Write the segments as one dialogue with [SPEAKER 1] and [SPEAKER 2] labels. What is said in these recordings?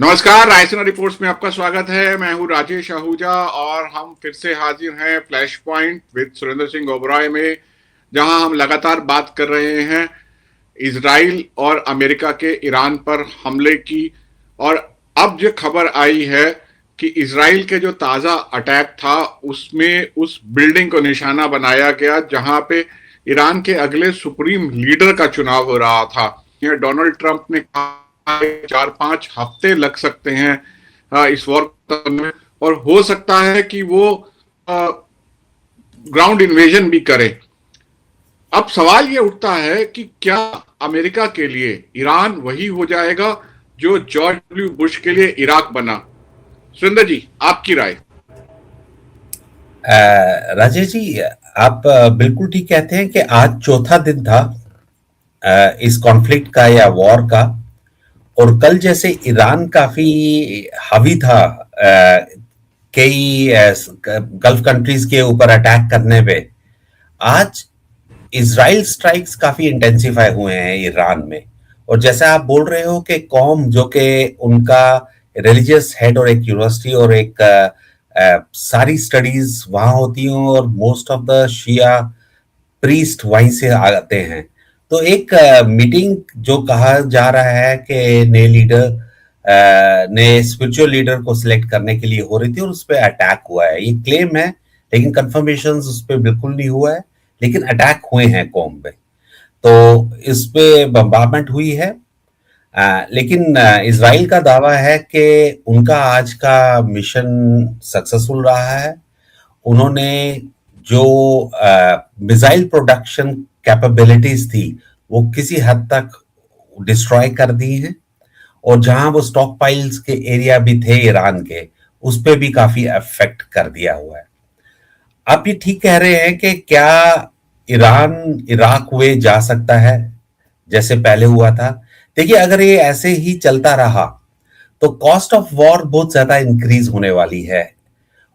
[SPEAKER 1] नमस्कार, रायसीना रिपोर्ट्स में आपका स्वागत है। मैं हूं राजेश आहूजा और हम फिर से हाजिर हैं flash point with Surendra Singh Oberoi में, जहां हम लगातार बात कर रहे हैं इजराइल और अमेरिका के ईरान पर हमले की। और अब जो खबर आई है कि इजराइल के जो ताज़ा अटैक था उसमें उस बिल्डिंग को निशाना बनाया गया जहां पे ईरान के अगले सुप्रीम लीडर का चुनाव हो रहा था। यह डोनाल्ड ट्रंप ने कहा 4-5 हफ्ते लग सकते हैं इस वॉर में, और हो सकता है कि वो ग्राउंड इन्वेजन भी करे। अब सवाल ये उठता है कि क्या अमेरिका के लिए ईरान वही हो जाएगा जो जॉर्ज डब्ल्यू बुश के लिए इराक बना? सुरेंद्र जी, आपकी राय।
[SPEAKER 2] राजेश जी, आप बिल्कुल ठीक कहते हैं कि आज चौथा दिन था इस कॉन्फ्लिक्ट का या वॉर का। और कल जैसे ईरान काफी हावी था कई गल्फ कंट्रीज के ऊपर अटैक करने पे, आज इजराइल स्ट्राइक्स काफी इंटेंसिफाई हुए हैं ईरान में। और जैसा आप बोल रहे हो कि कौम जो कि उनका रिलीजियस हेड और एक यूनिवर्सिटी और एक सारी स्टडीज वहां होती हैं और most of the Shia priest वहीं से आते हैं। तो एक मीटिंग जो कहा जा रहा है कि नए लीडर ने स्पिरिचुअल लीडर को सिलेक्ट करने के लिए हो रही थी और उस पर अटैक हुआ है, ये क्लेम है, लेकिन कंफर्मेशन उस पर बिल्कुल नहीं हुआ है। लेकिन अटैक हुए हैं कौम पे, तो इस पे बम्बार्डमेंट हुई है। लेकिन इजराइल का दावा है कि उनका आज का मिशन सक्सेसफुल रहा है। उन्होंने जो मिसाइल प्रोडक्शन कैपेबिलिटीज थी वो किसी हद तक डिस्ट्रॉय कर दी हैं, और जहां वो स्टॉक पाइल्स के एरिया भी थे ईरान के, उस पे भी काफी अफेक्ट कर दिया हुआ है। आप ये ठीक कह रहे हैं कि क्या ईरान इराक वे जा सकता है जैसे पहले हुआ था? देखिए, अगर ये ऐसे ही चलता रहा तो कॉस्ट ऑफ वॉर बहुत ज्यादा इंक्रीज होने वाली है,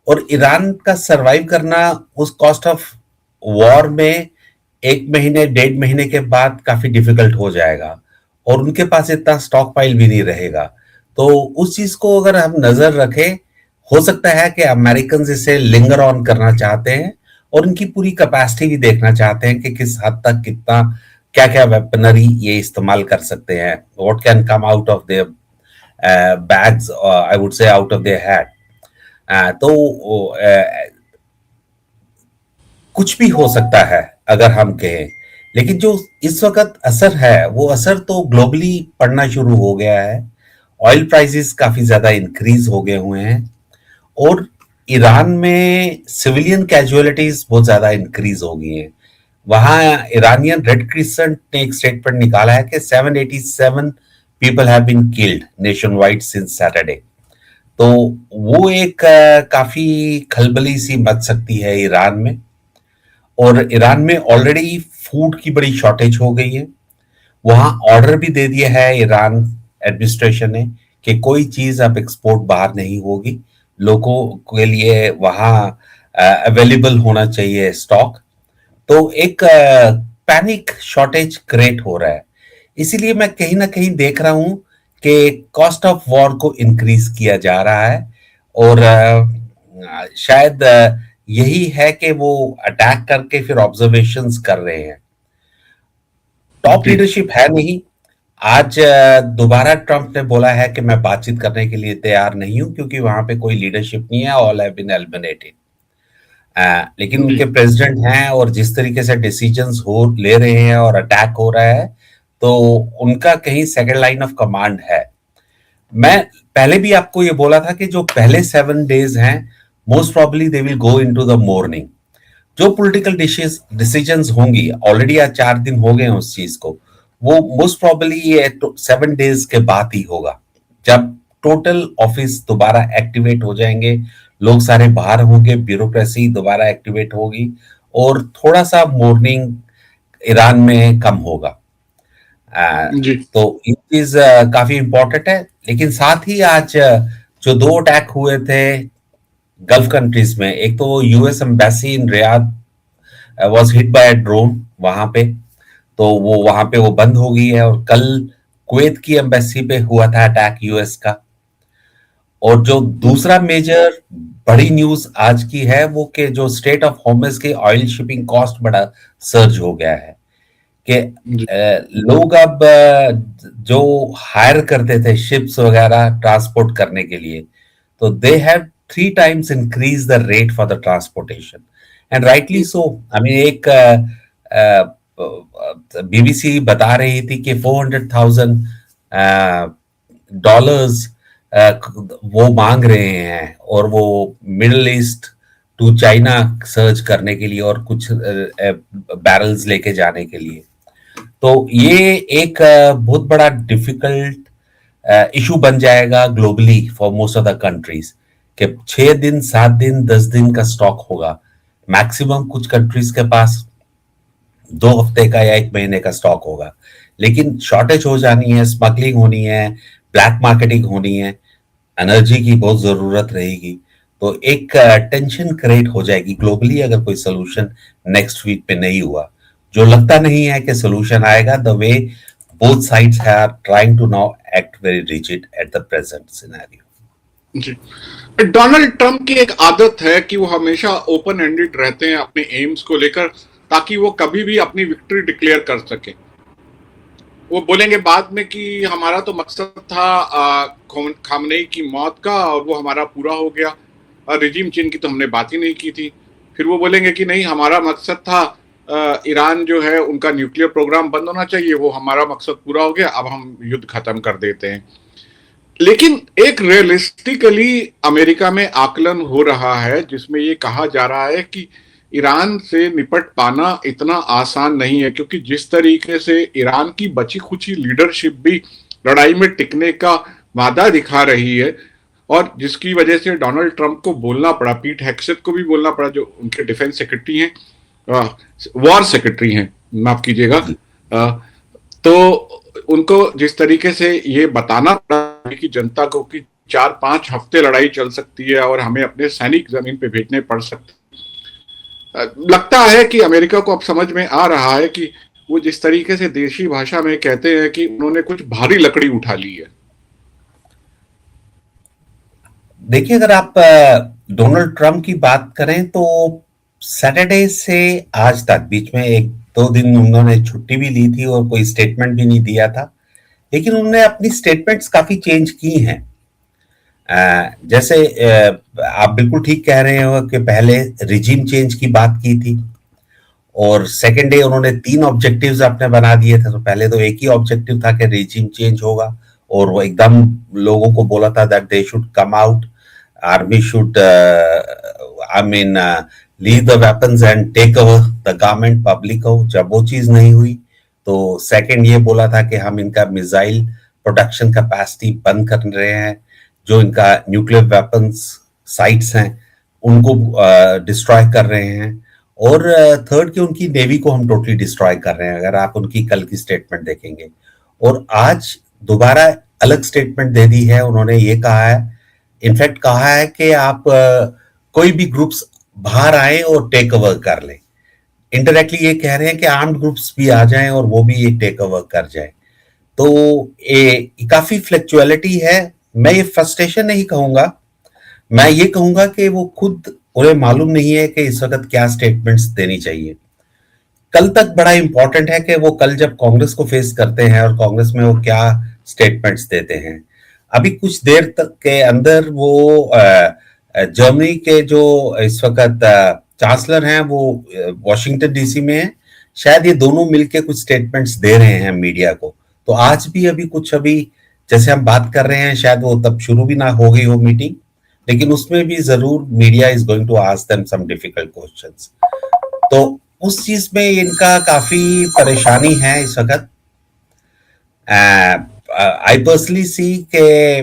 [SPEAKER 2] और ईरान का सरवाइव करना उस कॉस्ट ऑफ वॉर में 1 महीने 1.5 महीने के बाद काफी डिफिकल्ट हो जाएगा, और उनके पास इतना स्टॉक पाइल भी नहीं रहेगा। तो उस चीज को अगर हम नजर रखें, हो सकता है कि अमेरिकन इसे लिंगर ऑन करना चाहते हैं और उनकी पूरी कैपेसिटी भी देखना चाहते हैं कि किस हद तक कितना क्या क्या वेपनरी ये इस्तेमाल कर सकते हैं, what can come out of their bags, I would say out of their hat. तो कुछ भी हो सकता है अगर हम कहें, लेकिन जो इस वक्त असर है वो असर तो ग्लोबली पड़ना शुरू हो गया है। ऑयल प्राइसेस काफी ज्यादा इंक्रीज हो गए हुए हैं, और ईरान में सिविलियन कैजुअलिटीज बहुत ज्यादा इंक्रीज हो गई हैं। वहां ईरानियन रेड क्रिसेंट ने एक स्टेटमेंट निकाला है कि 787 people have been killed nationwide since Saturday. तो वो एक काफी खलबली सी मच सकती है ईरान में। और ईरान में ऑलरेडी फूड की बड़ी शॉर्टेज हो गई है। वहां ऑर्डर भी दे दिया है ईरान एडमिनिस्ट्रेशन ने कि कोई चीज अब एक्सपोर्ट बाहर नहीं होगी, लोगों के लिए वहां अवेलेबल होना चाहिए स्टॉक। तो एक पैनिक शॉर्टेज क्रिएट हो रहा है। इसीलिए मैं कहीं ना कहीं देख रहा हूं कि कॉस्ट ऑफ वॉर को इंक्रीज किया जा रहा है, और शायद यही है कि वो अटैक करके फिर ऑब्जर्वेशंस कर रहे हैं। टॉप लीडरशिप है नहीं। आज दोबारा ट्रंप ने बोला है कि मैं बातचीत करने के लिए तैयार नहीं हूं क्योंकि वहां पे कोई लीडरशिप नहीं है, ऑल हैव बीन एलिमिनेटेड। लेकिन उनके प्रेसिडेंट हैं और जिस तरीके से डिसीजंस हो ले रहे हैं और अटैक हो रहा है, तो उनका कहीं सेकंड लाइन ऑफ कमांड है। मैं पहले भी आपको ये बोला था कि जो पहले 7 डेज हैं, most probably they will go into the morning. जो पॉलिटिकल डिसीजंस होंगी, ऑलरेडी आज 4 दिन हो गए हैं उस चीज को, वो मोस्ट प्रॉब्ली ये 7 डेज के बाद ही होगा, जब टोटल ऑफिस दोबारा एक्टिवेट हो जाएंगे, लोग सारे बाहर होंगे, ब्यूरोक्रेसी दोबारा एक्टिवेट होगी, और थोड़ा सा मॉर्निंग ईरान में कम होगा। तो ये चीज काफी इंपॉर्टेंट है। लेकिन साथ ही आज जो 2 अटैक हुए थे गल्फ कंट्रीज में, एक तो US embassy in Riyadh was hit by drone वहां पे, तो वो वहां पे वो बंद हो गई है। और कल कुवैत की एम्बेसी पे हुआ था अटैक यूएस का। और जो दूसरा मेजर बड़ी न्यूज आज की है वो कि जो स्टेट ऑफ होमस के ऑयल शिपिंग कॉस्ट बड़ा सर्ज हो गया है कि
[SPEAKER 1] जी।
[SPEAKER 2] लोग अब जो हायर करते थे शिप्स वगैरह ट्रांसपोर्ट करने के लिए, तो they have 3 times increase the rate for the transportation and rightly so. I mean एक बीबीसी बता रही थी कि $400,000 वो मांग रहे हैं और वो Middle East to China search करने के लिए और कुछ बैरल्स लेके जाने के लिए। तो ये एक बहुत बड़ा डिफिकल्ट इशू बन जाएगा globally for most of the countries कि 6 दिन 7 दिन 10 दिन का स्टॉक होगा मैक्सिमम। कुछ कंट्रीज के पास 2 हफ्ते का या 1 महीने का स्टॉक होगा, लेकिन शॉर्टेज हो जानी है, स्मगलिंग होनी है, ब्लैक मार्केटिंग होनी है, एनर्जी की बहुत जरूरत रहेगी। तो एक टेंशन क्रिएट हो जाएगी ग्लोबली अगर कोई सोल्यूशन नेक्स्ट वीक पे नहीं हुआ। जो लगता नहीं है कि सोल्यूशन आएगा, the way both sides are trying to now act very rigid at the present scenario.
[SPEAKER 1] जी। डोनाल्ड ट्रंप की एक आदत है कि वो हमेशा ओपन एंडेड रहते हैं अपने एम्स को लेकर, ताकि वो कभी भी अपनी विक्ट्री डिक्लेयर कर सके। वो बोलेंगे बाद में कि हमारा तो मकसद था खामनेई की मौत का और वो हमारा पूरा हो गया, और रिजीम चेंज की तो हमने बात ही नहीं की थी। फिर वो बोलेंगे कि नहीं, हमारा मकसद था ईरान जो है उनका न्यूक्लियर प्रोग्राम बंद होना चाहिए, वो हमारा मकसद पूरा हो गया, अब हम युद्ध खत्म कर देते हैं। लेकिन एक रियलिस्टिकली अमेरिका में आकलन हो रहा है जिसमें ये कहा जा रहा है कि ईरान से निपट पाना इतना आसान नहीं है, क्योंकि जिस तरीके से ईरान की बची खुची लीडरशिप भी लड़ाई में टिकने का वादा दिखा रही है, और जिसकी वजह से डोनाल्ड ट्रंप को बोलना पड़ा, पीट हेक्सेट को भी बोलना पड़ा, जो उनके डिफेंस सेक्रेटरी हैं, वॉर सेक्रेटरी हैं, माफ कीजिएगा, तो उनको जिस तरीके से ये बताना पड़ा कि जनता को कि 4-5 हफ्ते लड़ाई चल सकती है और हमें अपने सैनिक जमीन पे भेजने पड़ सकते। लगता है कि अमेरिका को अब समझ में आ रहा है कि वो जिस तरीके से देशी भाषा में कहते हैं कि उन्होंने कुछ भारी लकड़ी उठा ली है।
[SPEAKER 2] देखिए, अगर आप डोनाल्ड ट्रंप की बात करें तो सैटरडे से आज तक बीच में 1-2 दिन उन्होंने छुट्टी भी ली थी और कोई स्टेटमेंट भी नहीं दिया था, लेकिन उन्होंने अपनी स्टेटमेंट्स काफी चेंज की हैं। जैसे आप बिल्कुल ठीक कह रहे हो कि पहले रिजीम चेंज की बात की थी और सेकेंड डे उन्होंने 3 ऑब्जेक्टिव्स अपने बना दिए थे। तो पहले तो एक ही ऑब्जेक्टिव था कि रिजीम चेंज होगा और वो एकदम लोगों को बोला था that they should come out, army should I mean leave the weapons and take over the government public को। जब वो चीज नहीं हुई तो सेकंड ये बोला था कि हम इनका मिसाइल प्रोडक्शन कैपेसिटी बंद कर रहे हैं, जो इनका न्यूक्लियर वेपन्स साइट्स हैं उनको डिस्ट्रॉय कर रहे हैं, और थर्ड कि उनकी नेवी को हम टोटली डिस्ट्रॉय कर रहे हैं, अगर आप उनकी कल की स्टेटमेंट देखेंगे। और आज दोबारा अलग स्टेटमेंट दे दी है उन्होंने, ये कहा है, इनफैक्ट कहा है कि आप कोई भी ग्रुप्स बाहर आए और टेक ओवर कर लें। इंडायरेक्टली ये कह रहे हैं कि आर्म्ड ग्रुप्स भी आ जाएं और वो भी ये टेक ओवर कर जाए। तो ये काफी फ्लक्चुअलिटी है। मैं ये फ्रस्ट्रेशन नहीं कहूंगा, मैं ये कहूंगा कि वो खुद उन्हें मालूम नहीं है कि इस वक्त क्या स्टेटमेंट्स देनी चाहिए। कल तक बड़ा इंपॉर्टेंट है कि वो कल जब कांग्रेस को फेस करते हैं और कांग्रेस में वो क्या स्टेटमेंट्स देते हैं। अभी कुछ देर तक के अंदर वो जर्मनी के जो इस वक्त चांसलर हैं वो वॉशिंगटन डीसी में है, शायद ये दोनों मिलके कुछ स्टेटमेंट्स दे रहे हैं मीडिया को। तो आज भी अभी कुछ अभी जैसे हम बात कर रहे हैं शायद वो तब शुरू भी ना हो गई हो मीटिंग, लेकिन उसमें भी जरूर media is going to ask them some difficult questions. तो उस चीज में इनका काफी परेशानी है इस वक्त। आई पर्सनली सी के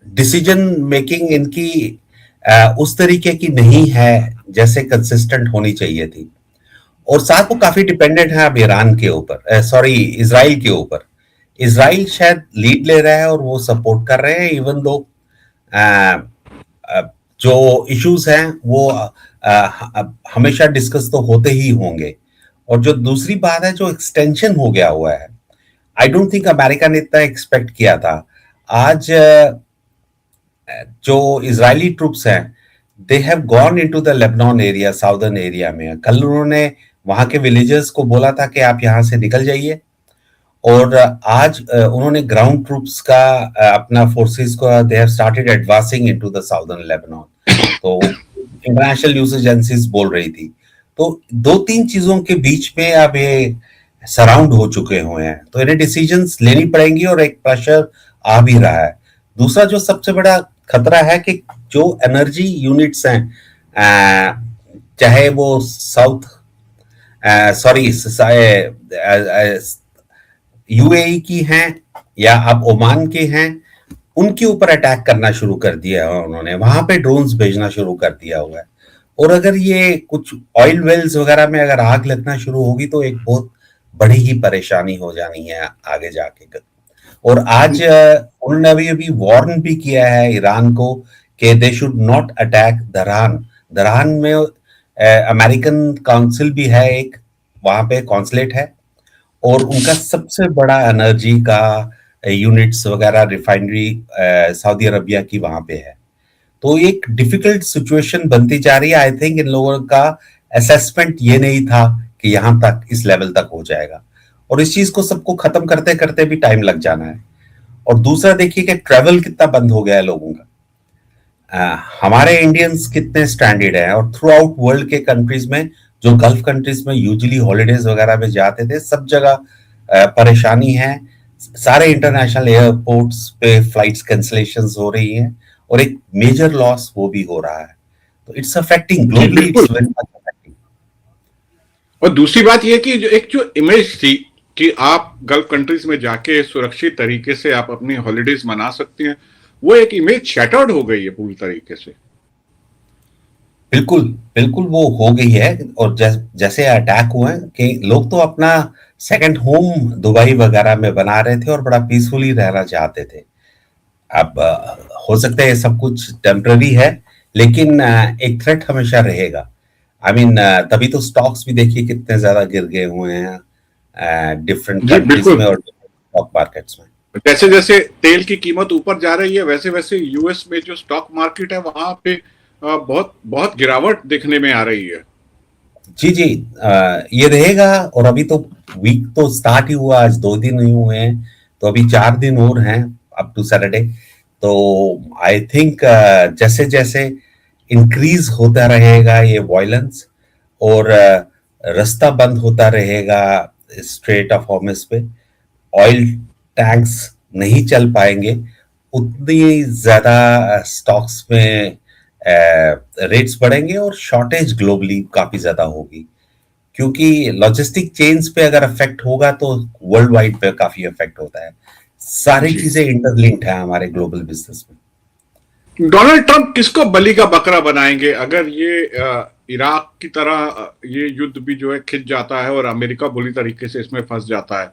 [SPEAKER 2] डिसीजन मेकिंग इनकी उस तरीके की नहीं है जैसे कंसिस्टेंट होनी चाहिए थी, और साथ वो काफी डिपेंडेंट है अब ईरान के ऊपर, सॉरी इजराइल के ऊपर। इजराइल शायद लीड ले रहा है और वो सपोर्ट कर रहे हैं, इवन दो जो इश्यूज हैं वो हमेशा डिस्कस तो होते ही होंगे। और जो दूसरी बात है, जो एक्सटेंशन हो गया हुआ है, आई डोंट थिंक अमेरिका ने इतना एक्सपेक्ट किया था। आज जो इजरायली ट्रूप्स हैं, they have gone into the Lebanon area, southern area में। कल उन्होंने वहां के विलेजर्स को बोला था कि आप यहाँ से निकल जाइए, और आज उन्होंने ग्राउंड ट्रूप्स का अपना फोर्सेस को they have started advancing into the southern Lebanon. तो इंटरनेशनल न्यूज एजेंसीज बोल रही थी। तो दो तीन चीजों के बीच में अब ये सराउंड हो चुके हुए हैं, तो इन्हें डिसीजंस लेनी पड़ेंगी और एक प्रेशर आ भी रहा है। दूसरा जो सबसे बड़ा खतरा है कि जो एनर्जी यूनिट्स हैं, चाहे वो साउथ सॉरी यूएई की हैं या आप ओमान के हैं, उनके ऊपर अटैक करना शुरू कर दिया है उन्होंने, वहां पे ड्रोन्स भेजना शुरू कर दिया हुआ है। और अगर ये कुछ ऑयल वेल्स वगैरह में अगर आग लगना शुरू होगी तो एक बहुत बड़ी ही परेशानी हो जानी है आगे जाके। और आज उन्होंने अभी अभी वार्न भी किया है ईरान को कि दे शुड नॉट अटैक दरान। दरान में अमेरिकन काउंसिल भी है, एक वहां पे कॉन्सुलेट है, और उनका सबसे बड़ा एनर्जी का यूनिट्स वगैरह रिफाइनरी सऊदी अरबिया की वहां पे है। तो एक डिफिकल्ट सिचुएशन बनती जा रही है। आई थिंक इन लोगों का असेसमेंट ये नहीं था कि यहां तक इस लेवल तक हो जाएगा, और इस चीज को सबको खत्म करते करते भी टाइम लग जाना है। और दूसरा देखिए कि ट्रेवल कितना बंद हो गया है लोगों का। हमारे इंडियंस कितने स्टैंडर्ड हैं, और थ्रू आउट वर्ल्ड के कंट्रीज में, जो गल्फ कंट्रीज में यूजुअली हॉलीडेज वगैरह में जाते थे, सब जगह परेशानी है। सारे इंटरनेशनल एयरपोर्ट्स पे फ्लाइट्स कैंसलेशंस हो रही हैं, और एक मेजर लॉस वो भी हो रहा है। तो इट्स अफेक्टिंग
[SPEAKER 1] जी
[SPEAKER 2] ग्लोबली,
[SPEAKER 1] बिल्कुल।
[SPEAKER 2] It's very much affecting.
[SPEAKER 1] और दूसरी बात यह कि जो इमेज थी कि आप गल्फ कंट्रीज में जाके सुरक्षित तरीके से आप अपनी हॉलीडेज मना सकते हैं, वो एक इमेज शैटर्ड हो गई है पूरी तरीके से।
[SPEAKER 2] बिल्कुल बिल्कुल वो हो गई है। और जैसे अटैक हुए हैं कि लोग तो अपना सेकंड होम दुबई वगैरह में बना रहे थे और बड़ा पीसफुली रहना चाहते थे। अब हो सकता है ये सब कुछ टेम्पररी है, लेकिन एक थ्रेट हमेशा रहेगा। आई मीन तभी तो स्टॉक्स भी देखिए कितने ज्यादा गिर गए हुए हैं डिफरेंट
[SPEAKER 1] जी
[SPEAKER 2] कंट्रीज
[SPEAKER 1] बिल्कुल।
[SPEAKER 2] में और स्टॉक मार्केट्स में।
[SPEAKER 1] जैसे जैसे तेल की कीमत ऊपर जा रही है, वैसे वैसे यूएस में जो स्टॉक मार्केट है वहां पे बहुत बहुत गिरावट देखने में आ रही है।
[SPEAKER 2] जी जी, ये रहेगा। और अभी तो वीक तो स्टार्ट ही हुआ, आज 2 दिन ही हुए हैं, तो अभी 4 दिन और हैं अप टू सैटरडे। तो आई थिंक जैसे जैसे इंक्रीज होता रहेगा ये वायलेंस, और रास्ता बंद होता रहेगा स्ट्रेट ऑफ हॉर्मुज पे, ऑयल टैंक्स नहीं चल पाएंगे, उतनी ज्यादा स्टॉक्स में रेट्स बढ़ेंगे और शॉर्टेज ग्लोबली काफी ज्यादा होगी। क्योंकि लॉजिस्टिक चेन्स पे अगर अफेक्ट होगा तो वर्ल्ड वाइड पे काफी अफेक्ट होता है। सारी
[SPEAKER 1] जी।
[SPEAKER 2] चीजें इंटरलिंक्ड है हमारे ग्लोबल बिजनेस में।
[SPEAKER 1] डोनाल्ड ट्रंप किसको बलि का बकरा बनाएंगे अगर ये इराक की तरह ये युद्ध भी जो है खिंच जाता है और अमेरिका बुरी तरीके से इसमें फंस जाता है?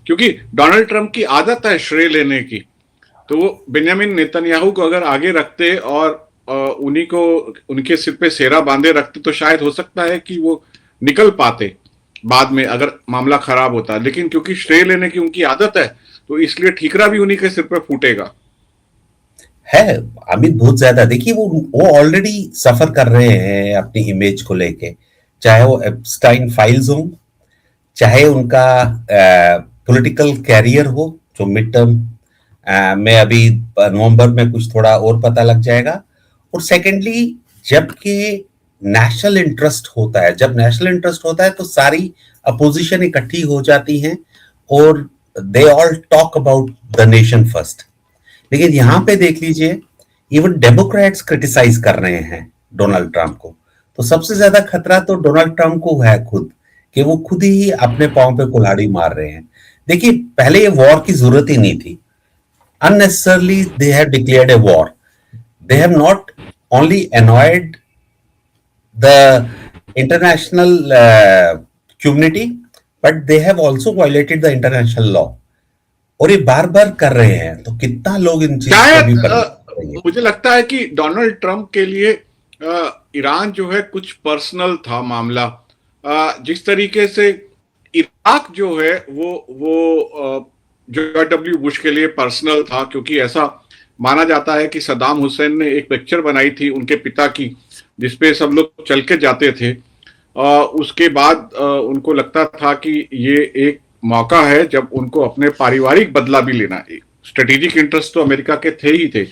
[SPEAKER 1] क्योंकि डोनाल्ड ट्रंप की आदत है श्रेय लेने की। तो वो बेंजामिन नेतन्याहू को अगर आगे रखते और उन्हीं को उनके सिर पे सेरा बांधे रखते तो शायद हो सकता है कि वो निकल पाते बाद में अगर मामला खराब होता। लेकिन क्योंकि श्रेय लेने की उनकी आदत है तो इसलिए ठीकरा भी उन्हीं के सिर पे फूटेगा।
[SPEAKER 2] है अमित बहुत ज्यादा। देखिए वो ऑलरेडी सफर कर रहे हैं अपनी इमेज को लेके, चाहे वो एप्स्टाइन फाइल्स हो, चाहे उनका पॉलिटिकल कैरियर हो, जो मिड टर्म में अभी नवंबर में कुछ थोड़ा और पता लग जाएगा। और सेकेंडली, जबकि नेशनल इंटरेस्ट होता है, जब नेशनल इंटरेस्ट होता है तो सारी अपोजिशन इकट्ठी हो जाती हैं, और they all talk about the nation first. लेकिन यहाँ पे देख लीजिए, इवन डेमोक्रेट्स क्रिटिसाइज कर रहे हैं डोनाल्ड ट्रंप को। तो सबसे ज्यादा खतरा तो डोनाल्ड ट्रंप को है खुद, कि वो खुद ही अपने पांव पे कुल्हाड़ी मार रहे हैं। देखिए पहले ये वॉर की जरूरत ही नहीं थी। unnecessarily they have declared a war. They have not only annoyed the international community, but they have also violated the international law. और ये बार बार कर रहे हैं, तो कितना लोग इन चीज को
[SPEAKER 1] शायद
[SPEAKER 2] भी करेंगे।
[SPEAKER 1] मुझे लगता है कि डोनाल्ड ट्रंप के लिए ईरान जो है कुछ पर्सनल था मामला। जिस तरीके से इराक जो है वो जॉर्ज डब्ल्यू बुश के लिए पर्सनल था, क्योंकि ऐसा माना जाता है कि सद्दाम हुसैन ने एक पिक्चर बनाई थी उनके पिता की, जिसपे सब लोग चल के जाते थे। उसके बाद उनको लगता था कि ये एक मौका है जब उनको अपने पारिवारिक बदला भी लेना है। स्ट्रेटेजिक इंटरेस्ट तो अमेरिका के थे ही थे।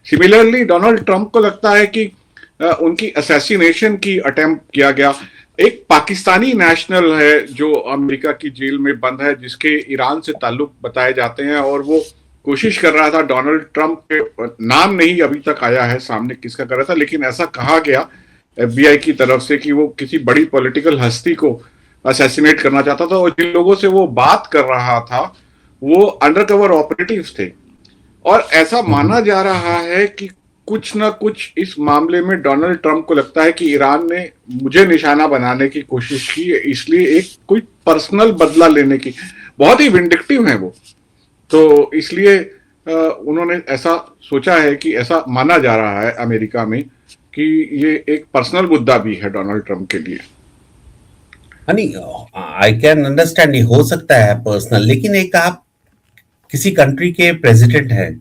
[SPEAKER 1] सिमिलरली डोनाल्ड ट्रंप को लगता है कि उनकी असैसिनेशन की अटेम्प्ट किया गया। एक पाकिस्तानी नेशनल है जो अमेरिका की जेल में बंद है, जिसके ईरान से ताल्लुक बताए जाते हैं, और वो कोशिश कर रहा था डोनाल्ड ट्रंप के, नाम नहीं अभी तक आया है सामने किसका कर रहा था, लेकिन ऐसा कहा गया एफबीआई की तरफ से कि वो किसी बड़ी पॉलिटिकल हस्ती को असैसिनेट करना चाहता था, और जिन लोगों से वो बात कर रहा था वो अंडरकवर ऑपरेटिव्स थे। और ऐसा माना जा रहा है कि कुछ ना कुछ इस मामले में डोनाल्ड ट्रंप को लगता है कि ईरान ने मुझे निशाना बनाने की कोशिश की, इसलिए एक कोई पर्सनल बदला लेने की, बहुत ही विंडिक्टिव है वो, तो इसलिए उन्होंने ऐसा सोचा है कि ऐसा माना जा रहा है अमेरिका में कि ये एक पर्सनल मुद्दा भी है डोनाल्ड ट्रंप के लिए।
[SPEAKER 2] नहीं, आई कैन अंडरस्टैंड, ये हो सकता है पर्सनल, लेकिन एक आप किसी कंट्री के प्रेसिडेंट हैं,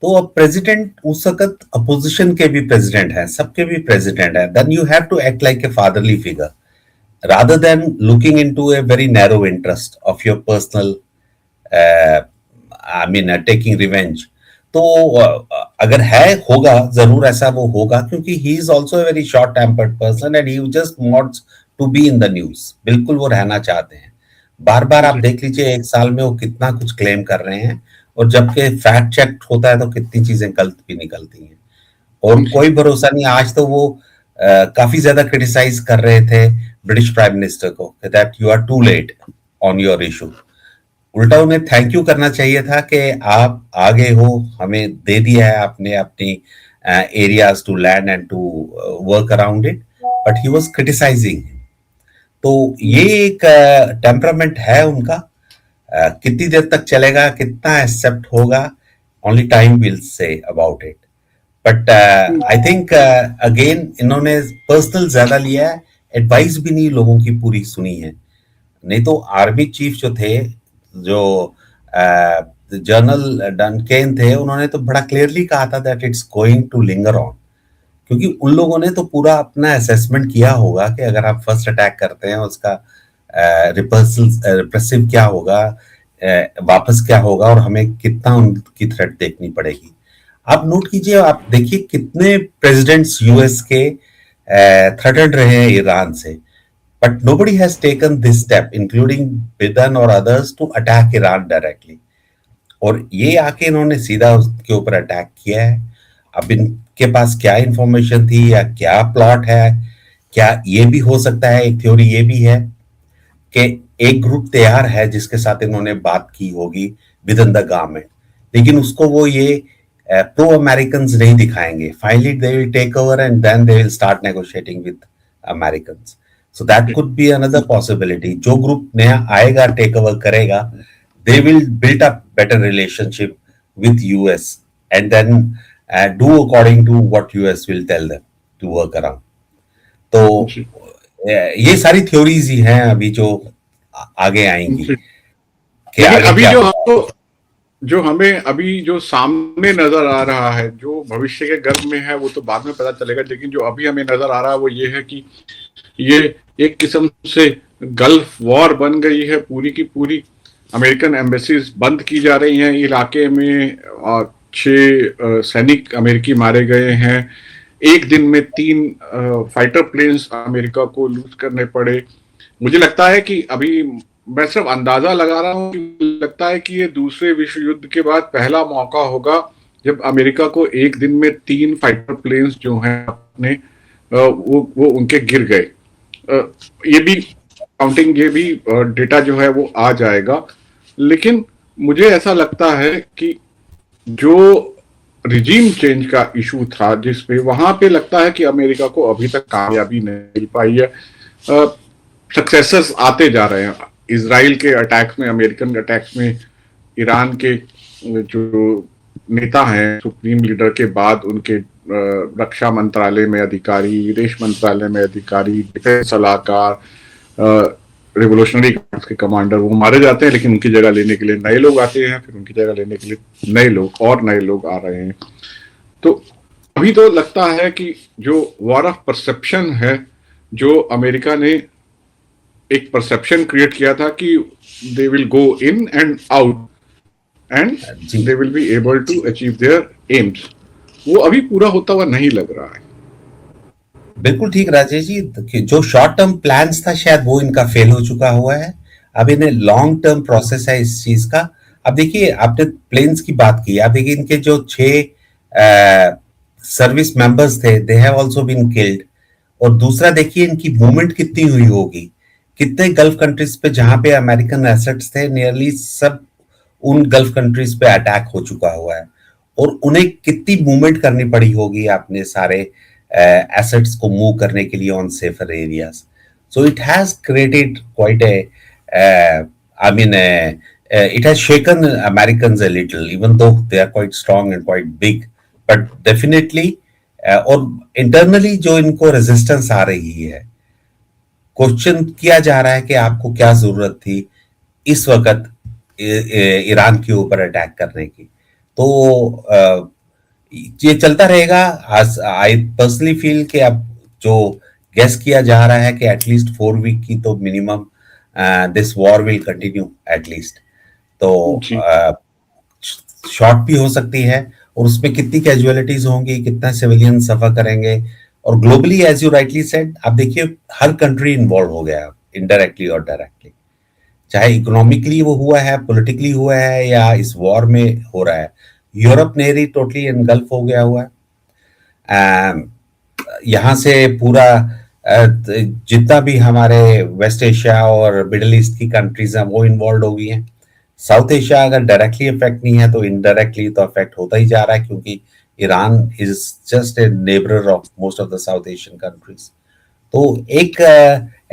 [SPEAKER 2] तो अब प्रेसिडेंट उस वक्त अपोजिशन के भी प्रेसिडेंट हैं, सबके भी प्रेसिडेंट है, then you have to act like a fatherly figure rather than looking into a very narrow interest of your personal taking revenge. तो अगर है, होगा जरूर, ऐसा वो होगा, क्योंकि he is also a very short tempered person and he just wants to be in the news. बिल्कुल वो रहना चाहते हैं। बार बार आप देख लीजिए, एक साल में वो कितना कुछ क्लेम कर रहे हैं, और जबकि फैक्ट चेक होता है तो कितनी चीजें गलत भी निकलती हैं, और कोई भरोसा नहीं। आज तो वो काफी ज्यादा क्रिटिसाइज कर रहे थे ब्रिटिश प्राइम मिनिस्टर को, that you are too late on your issue. उल्टा उन्हें थैंक यू करना चाहिए था कि आप आगे हो, हमें दे दिया है आपने अपनी areas to land and to work around it, but he was criticising. तो ये एक टेम्परामेंट है उनका। कितनी देर तक चलेगा, कितना एक्सेप्ट होगा, only time will say about it. But I think again इन्होंने पर्सनल ज्यादा लिया है, एडवाइस भी नहीं लोगों की पूरी सुनी है। नहीं तो आर्मी चीफ जो थे, जो जनरल डनकेन थे, उन्होंने तो बड़ा क्लियरली कहा था that it's going to linger on, क्योंकि उन लोगों ने तो पूरा अपना असेसमेंट किया होगा कि अगर आप फर्स्ट अटैक करते हैं उसका रिप्रेसिव क्या होगा, वापस क्या होगा, और हमें कितना उनकी थ्रेट देखनी पड़ेगी। आप नोट कीजिए, आप देखिए कितने प्रेसिडेंट्स यूएस के थ्रेटेड रहे हैं ईरान से, but nobody has taken this step, including Biden और others, to attack Iran directly. और ये आके इन्होंने सीधा उसके ऊपर अटैक किया है। अब इनके पास क्या इंफॉर्मेशन थी या क्या प्लॉट है, क्या ये भी हो सकता है, एक थ्योरी ये भी है कि एक ग्रुप तैयार है जिसके साथ इन्होंने बात की होगी विद इन द गवर्नमेंट, लेकिन उसको वो ये प्रो अमेरिकन नहीं दिखाएंगे। Finally they will take over and then they will start negotiating with American. So that could be another possibility. जो ग्रुप नया आएगा, टेक ओवर करेगा, they will build up better relationship with US and then do according to what US will tell them to work around. तो ये सारी theories ही हैं अभी जो आगे आएंगी।
[SPEAKER 1] अभी जो हमें अभी जो सामने नजर आ रहा है, जो भविष्य के गर्भ में है वो तो बाद में पता चलेगा, लेकिन जो अभी हमें नजर आ रहा है वो ये है कि ये एक किस्म से गल्फ वॉर बन गई है पूरी की पूरी। अमेरिकन एम्बेसीज बंद की जा रही हैं इलाके में, और 6 सैनिक अमेरिकी मारे गए हैं। एक दिन में 3 फाइटर प्लेन्स अमेरिका को लूज करने पड़े। मुझे लगता है कि अभी मैं सिर्फ अंदाजा लगा रहा हूँ, लगता है कि ये दूसरे विश्व युद्ध के बाद पहला मौका होगा जब अमेरिका को एक दिन में 3 फाइटर प्लेन्स जो हैं अपने वो उनके गिर गए। ये भी काउंटिंग, ये भी डेटा जो है वो आ जाएगा। लेकिन मुझे ऐसा लगता है कि जो रिजीम चेंज का इशू था जिसपे, वहां पे लगता है कि अमेरिका को अभी तक कामयाबी नहीं मिल पाई है। सक्सेसर्स आते जा रहे हैं, इजराइल के अटैक्स में, अमेरिकन अटैक्स में, ईरान के जो नेता हैं सुप्रीम लीडर के बाद उनके रक्षा मंत्रालय में अधिकारी, विदेश मंत्रालय में अधिकारी, डिफेंस सलाहकार, रिवोल्यूशनरी गार्ड्स के कमांडर, वो मारे जाते हैं, लेकिन उनकी जगह लेने के लिए नए लोग आते हैं, फिर उनकी जगह लेने के लिए नए लोग और नए लोग आ रहे हैं। तो अभी तो लगता है कि जो वॉर ऑफ परसेप्शन है, जो अमेरिका ने एक परसेप्शन क्रिएट किया था कि they will go in and out and
[SPEAKER 2] जी
[SPEAKER 1] they will be able to achieve their aims, वो अभी पूरा होता हुआ नहीं लग रहा है।
[SPEAKER 2] बिल्कुल ठीक राजेश जी, जो शॉर्ट टर्म प्लान्स था शायद वो इनका फेल हो चुका हुआ है। अब इन्हें लॉन्ग टर्म प्रोसेस है इस चीज का। अब देखिए, आपने प्लेन्स की बात की, अब देखिए इनके जो 6 सर्विस मेंबर्स थे, they have also been killed. और दूसरा देखिए इनकी मूवमेंट कितनी हुई होगी, कितने गल्फ कंट्रीज पे जहां पे अमेरिकन एसेट्स थे, नियरली सब उन गल्फ कंट्रीज पे अटैक हो चुका हुआ है। और उन्हें कितनी मूवमेंट करनी पड़ी होगी अपने सारे एसेट्स को मूव करने के लिए on safer areas. So it has created quite a I mean it has shaken Americans a little, even though they are quite strong and quite big, but definitely और internally जो इनको resistance आ रही है, question किया जा रहा है कि आपको क्या जरूरत थी इस वक्त ईरान के ऊपर अटैक करने की। तो ये चलता रहेगा। आई पर्सनली फील कि अब जो गेस किया जा रहा है कि एटलीस्ट 4 वीक की तो minimum this war will continue at least. तो
[SPEAKER 1] जी
[SPEAKER 2] शॉर्ट भी हो सकती है, और उसमें कितनी कैजुअलिटीज होंगी, कितना सिविलियन सफर करेंगे। और globally as you rightly said, आप देखिए हर कंट्री इन्वॉल्व हो गया इनडायरेक्टली और डायरेक्टली, चाहे इकोनॉमिकली वो हुआ है, पॉलिटिकली हुआ है, या इस वॉर में हो रहा है। यूरोप नेरी टोटली एनगल्फ हो गया हुआ है। यहाँ से पूरा जितना भी हमारे वेस्ट एशिया और मिडिल ईस्ट की कंट्रीज हैं वो इन्वॉल्व हो गई हैं। साउथ एशिया अगर डायरेक्टली इफेक्ट नहीं है तो इनडायरेक्टली तो इफेक्ट होता ही जा रहा है, क्योंकि Iran is just a neighbour of most of the south Asian countries. तो एक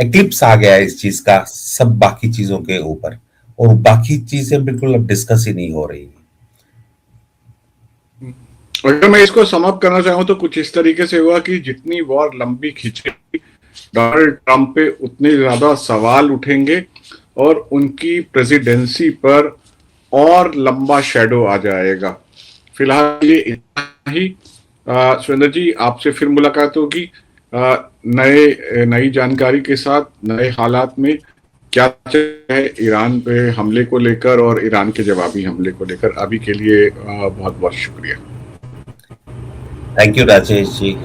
[SPEAKER 2] एक्लिप्स आ गया है इस चीज का सब बाकी चीजों के ऊपर, और बाकी चीजें बिल्कुल अब डिस्कस ही नहीं हो रही।
[SPEAKER 1] अगर मैं इसको समअप करना चाहूँ तो कुछ इस तरीके से हुआ कि जितनी वॉर लंबी खिंचेगी, डोनाल्ड ट्रंप पे उतने ज्यादा सवाल उठेंगे और उनकी प्रेसिडेंसी पर और लंबा शेडो आ जाएगा। फिलहाल ये इतना ही। सुरेंद्र जी, आपसे फिर मुलाकात होगी नई जानकारी के साथ, नए हालात में क्या है ईरान पे हमले को लेकर और ईरान के जवाबी हमले को लेकर। अभी के लिए बहुत बहुत शुक्रिया।
[SPEAKER 2] Thank you Rajesh ji.